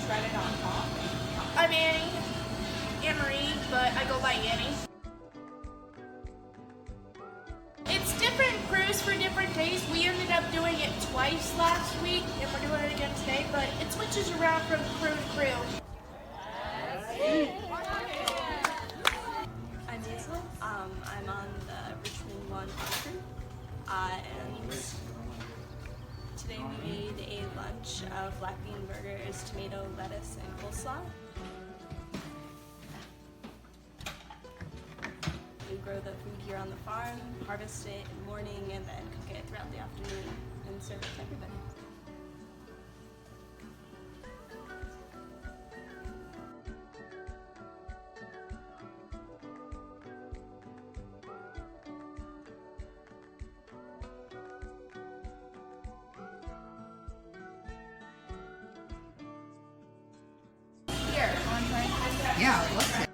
shredded on top. I'm Annie, Anne-Marie, but I go by Annie. It's different crews for different days. We ended up doing it twice last week, and we're doing it again today, but it switches around from crew to crew. I'm Hazel. I'm on the Richmond 1 crew, and today we made a lunch of black bean burgers, tomato, lettuce, and coleslaw. We grow the food here on the farm, harvest it in the morning, and then cook it throughout the afternoon and serve it to everybody. Here, Yeah, let's see.